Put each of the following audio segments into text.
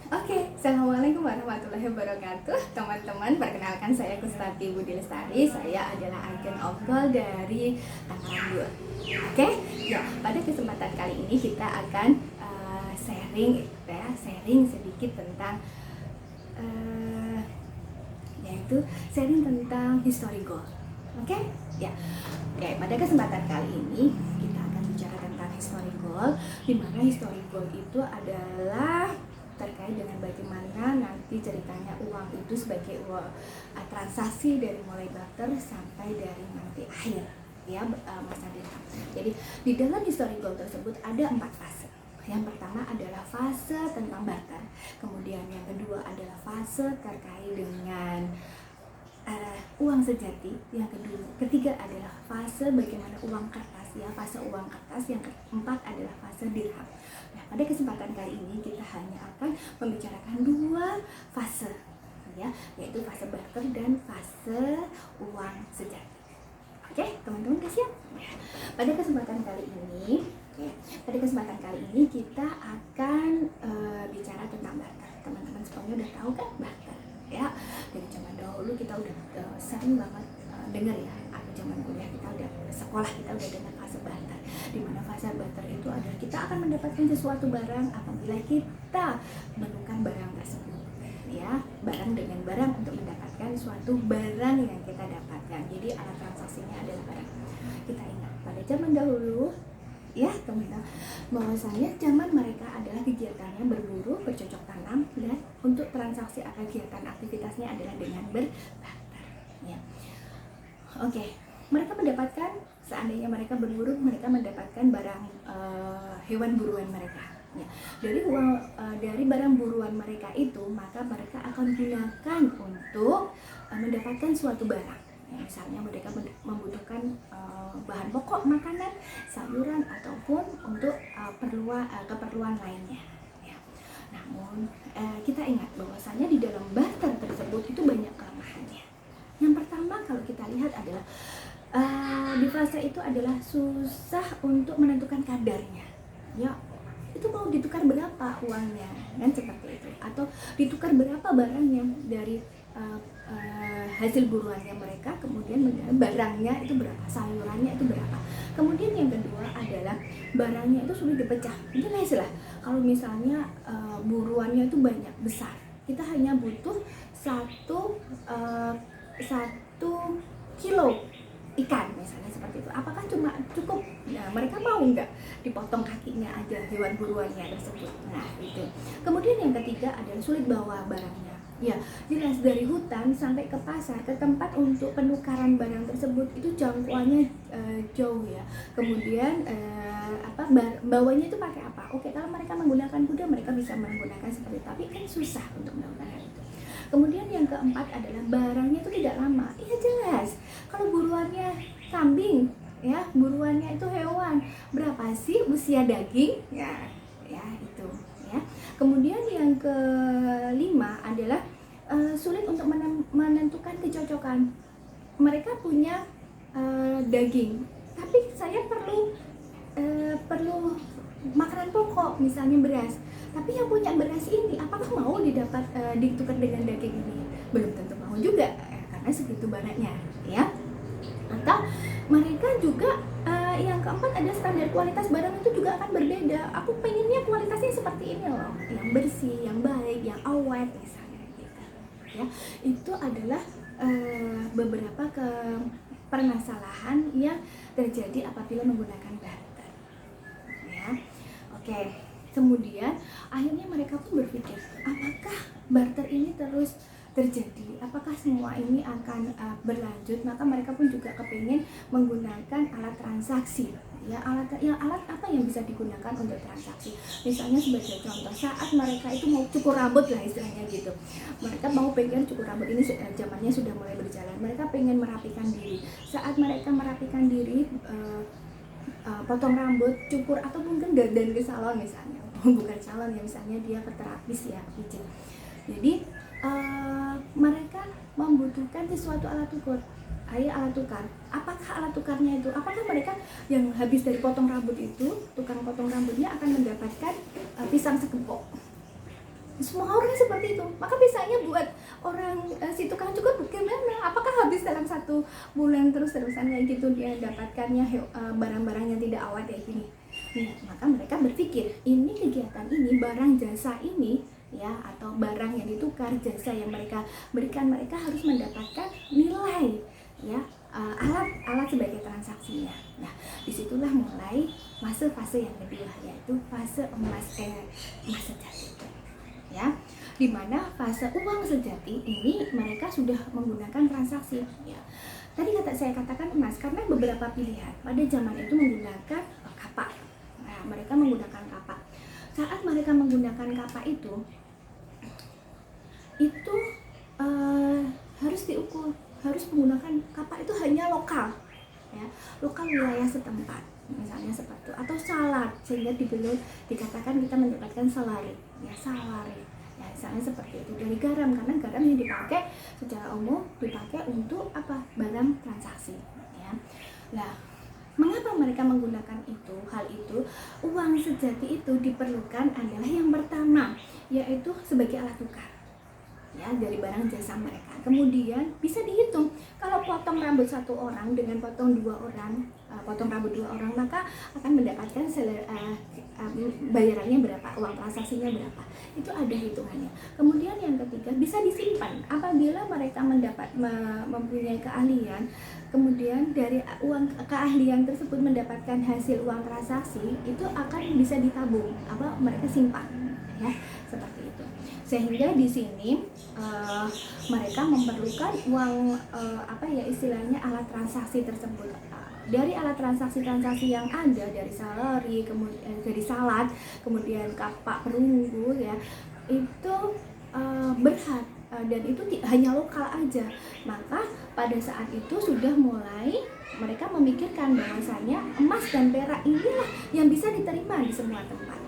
Oke, Assalamualaikum warahmatullahi wabarakatuh. Teman-teman, perkenalkan saya Kustati Budi Lestari. Saya adalah agen Opgol dari Tangerang 2. Oke, ya, pada kesempatan kali ini kita akan sharing sedikit tentang yaitu sharing tentang history goal. Oke, ya. Oke, pada kesempatan kali ini kita akan bicara tentang history goal, di mana history goal itu adalah terkait dengan bagaimana nanti ceritanya uang itu sebagai transaksi dari mulai barter sampai dari nanti akhir ya masa depan. Jadi di dalam history goal tersebut ada 4 fase. Yang pertama adalah fase tentang barter, kemudian yang kedua adalah fase terkait dengan uang sejati, yang ketiga adalah fase bagaimana uang kertas ya, fase uang kertas, yang keempat adalah fase dirham. Nah, pada kesempatan kali ini kita hanya akan membicarakan 2 fase ya, yaitu fase barter dan fase uang sejati. Oke, teman-teman udah siap? Ya. Pada kesempatan kali ini kita akan bicara tentang barter. Teman-teman semuanya udah tahu kan barter ya, dari zaman dahulu kita udah sering banget dengar ya, atau zaman kuliah kita udah sekolah kita udah dengar fase barter, di mana fase barter itu adalah kita akan mendapatkan sesuatu barang apabila kita menukar barang tersebut ya, barang dengan barang untuk mendapatkan suatu barang yang kita dapatkan. Jadi alat transaksinya adalah barang. Kita ingat pada zaman dahulu ya teman-teman, bahwasanya zaman mereka adalah kegiatannya berburu, bercocok tanam, dan untuk transaksi atau kegiatan aktivitasnya adalah dengan berbarter ya. Oke, mereka mendapatkan, seandainya mereka berburu, mereka mendapatkan barang hewan buruan mereka ya. Dari barang buruan mereka itu, maka mereka akan gunakan untuk mendapatkan suatu barang ya, misalnya mereka membutuhkan bahan pokok makanan, sayuran, ataupun untuk keperluan lainnya ya. Namun kita ingat bahwasanya di dalam barter tersebut itu banyak kelemahannya. Yang pertama kalau kita lihat adalah di fase itu adalah susah untuk menentukan kadarnya ya, itu mau ditukar berapa uangnya kan, seperti itu, atau ditukar berapa barangnya dari hasil buruannya mereka, kemudian barangnya itu berapa, sayurannya itu berapa. Kemudian yang kedua adalah barangnya itu sulit dipecah. Jelas lah kalau misalnya buruannya itu banyak besar, kita hanya butuh satu kilo ikan misalnya, seperti itu. Apakah cuma cukup? Nah, mereka mau nggak dipotong kakinya aja hewan buruannya tersebut? Nah, itu. Kemudian yang ketiga adalah sulit bawa barangnya. Ya, jelas dari hutan sampai ke pasar, ke tempat untuk penukaran barang tersebut itu jangkauannya jauh ya. Kemudian bawanya itu pakai apa? Oke, kalau mereka menggunakan kuda, mereka bisa menggunakan seperti itu, tapi kan susah untuk melakukan hal itu. Kemudian yang keempat adalah barangnya itu tidak lama. Iya jelas, kalau buruannya kambing ya, buruannya itu hewan, berapa sih usia daging ya, ya itu ya. Kemudian yang kelima adalah sulit untuk menentukan kecocokan. Mereka punya daging, tapi saya perlu makanan pokok, misalnya beras. Tapi yang punya beras ini apakah mau ditukar dengan daging ini? Belum tentu mau juga karena segitu banyaknya ya. Atau mereka juga yang keempat ada standar kualitas barang itu juga akan berbeda. Aku pengennya kualitasnya seperti ini loh, yang bersih, yang baik, yang awet misalnya gitu ya. Itu adalah beberapa permasalahan yang terjadi apabila menggunakan barter ya. Oke, kemudian akhirnya mereka pun berpikir, apakah barter ini terus terjadi, apakah semua ini akan berlanjut? Maka mereka pun juga kepingin menggunakan alat transaksi ya. Alat apa yang bisa digunakan untuk transaksi? Misalnya sebagai contoh, saat mereka itu mau cukur rambut lah istilahnya gitu, mereka mau pengen cukur rambut, ini zamannya sudah mulai berjalan, mereka pengen merapikan diri. Saat mereka merapikan diri, potong rambut, cukur, atau mungkin dandan ke salon misalnya, bukan salon ya, misalnya dia ke terapis ya, pijat. Jadi mereka membutuhkan sesuatu alat ukur. Alat tukar. Apakah alat tukarnya itu? Apakah mereka yang habis dari potong rambut itu, tukang potong rambutnya akan mendapatkan pisang sekepok? Semua orang seperti itu. Maka misalnya buat orang si tukang cukur bagaimana? Apakah habis dalam 1 bulan terus-terusan kayak gitu dia dapatkannya barang-barang yang tidak awet kayak gini? Nah, maka mereka berpikir ini kegiatan ini, barang jasa ini ya, atau barang yang ditukar, jasa yang mereka berikan, mereka harus mendapatkan nilai ya, alat sebagai transaksinya. Nah, disitulah mulai fase yang kedua, yaitu fase emas sejati ya, dimana fase uang sejati ini mereka sudah menggunakan transaksi ya. Tadi saya katakan emas karena beberapa pilihan pada zaman itu menggunakan kapak. Nah, mereka menggunakan kapak. Saat mereka menggunakan kapak itu harus diukur, harus menggunakan kapak itu hanya lokal ya, lokal wilayah setempat, misalnya seperti itu, atau salat, sehingga dikatakan kita mendapatkan salari ya, ya, misalnya seperti itu. Dari garam, karena garam yang dipakai secara umum dipakai untuk apa, barang transaksi ya. Nah, mengapa mereka menggunakan hal itu? Uang sejati itu diperlukan adalah yang pertama, yaitu sebagai alat tukar ya dari barang jasa mereka. Kemudian bisa dihitung, kalau potong rambut 1 orang dengan potong 2 orang, potong rambut 2 orang, maka akan mendapatkan bayarannya berapa, uang transaksinya berapa, itu ada hitungannya. Kemudian yang ketiga, bisa disimpan apabila mereka mempunyai keahlian, kemudian dari uang keahlian tersebut mendapatkan hasil uang transaksi, itu akan bisa ditabung, mereka simpan ya, seperti itu. Sehingga di sini mereka memerlukan uang istilahnya alat transaksi tersebut. Dari alat transaksi yang ada, dari salary, kemudian dari salat, kemudian kapak perunggu ya, itu berat dan itu hanya lokal aja. Maka pada saat itu sudah mulai mereka memikirkan bahwasanya emas dan perak inilah yang bisa diterima di semua tempat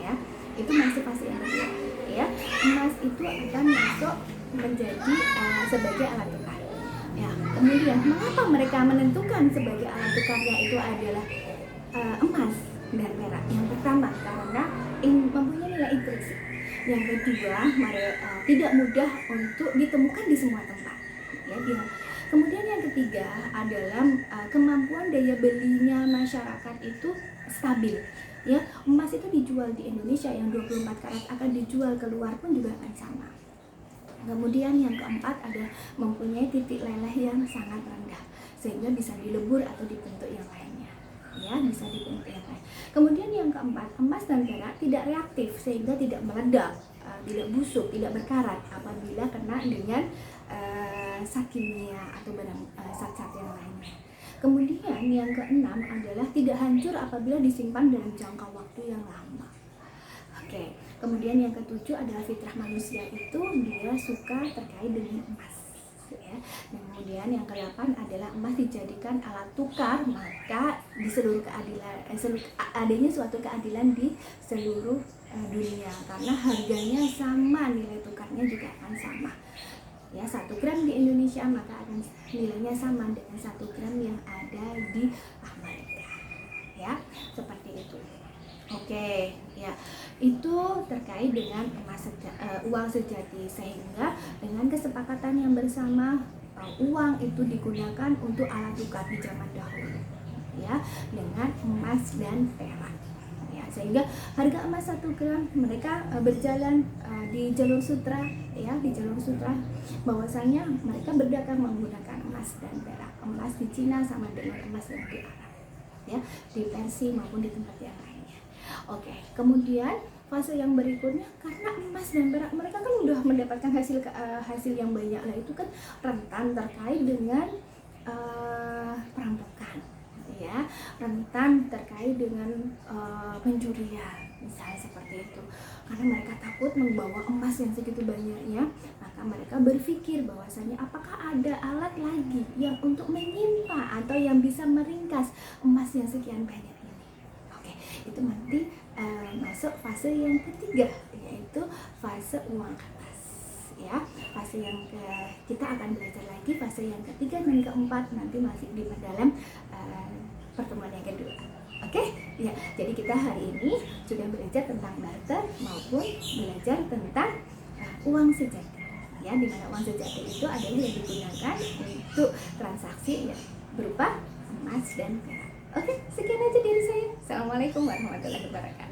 ya. Itu masih fase yang kedua ya. Emas itu akan masuk menjadi sebagai alat tukar ya. Kemudian mengapa mereka menentukan sebagai alat tukarnya itu adalah emas dan perak? Yang pertama, karena mempunyai nilai intrinsik. Yang kedua, tidak mudah untuk ditemukan di semua tempat ya. Kemudian yang ketiga adalah kemampuan daya belinya masyarakat itu stabil ya. Emas itu dijual di Indonesia yang 24 karat akan dijual keluar pun juga akan sama. Kemudian yang keempat ada mempunyai titik leleh yang sangat rendah sehingga bisa dilebur atau dibentuk yang lainnya ya, bisa dibentuk yang lain. Kemudian yang keempat, emas dan perak tidak reaktif sehingga tidak meledak, tidak busuk, tidak berkarat apabila kena dengan zat kimia atau zat-zat yang lainnya. Kemudian yang keenam adalah tidak hancur apabila disimpan dalam jangka waktu yang lama. Oke. Kemudian yang ketujuh adalah fitrah manusia itu dia suka terkait dengan emas ya. Dan kemudian yang kedelapan adalah emas dijadikan alat tukar, maka di seluruh adanya suatu keadilan di seluruh dunia karena harganya sama, nilai tukarnya juga akan sama ya. 1 gram di Indonesia maka akan nilainya sama dengan 1 gram yang ada di Amerika ya, seperti itu. Oke, ya itu terkait dengan uang sejati, sehingga dengan kesepakatan yang bersama uang itu digunakan untuk alat tukar di zaman dahulu ya, dengan emas dan perak ya, sehingga harga emas 1 gram mereka berjalan di jalur sutra ya, di jalur sutra bahwasanya mereka berdagang menggunakan emas dan perak. Emas di Cina sama dengan emas yang di Arab ya, di Persia maupun di tempat yang lain. Oke, kemudian fase yang berikutnya, karena emas dan perak mereka kan udah mendapatkan hasil yang banyak lah, itu kan rentan terkait dengan perampokan ya, rentan terkait dengan pencurian misalnya seperti itu. Karena mereka takut membawa emas yang segitu banyaknya, maka mereka berpikir bahwasanya apakah ada alat lagi yang untuk menyimpan atau yang bisa meringkas emas yang sekian banyak. Itu nanti masuk fase yang ketiga, yaitu fase uang kertas ya. Fase yang kita akan belajar lagi fase yang ketiga dan keempat nanti masih di dalam pertemuan yang kedua. Oke, ya. Jadi kita hari ini sudah belajar tentang barter maupun belajar tentang uang sejahtera. Ya, di mana uang sejahtera itu adalah yang digunakan untuk transaksi ya, berupa emas dan perak. Oke, sekian aja dari saya. Assalamualaikum warahmatullahi wabarakatuh.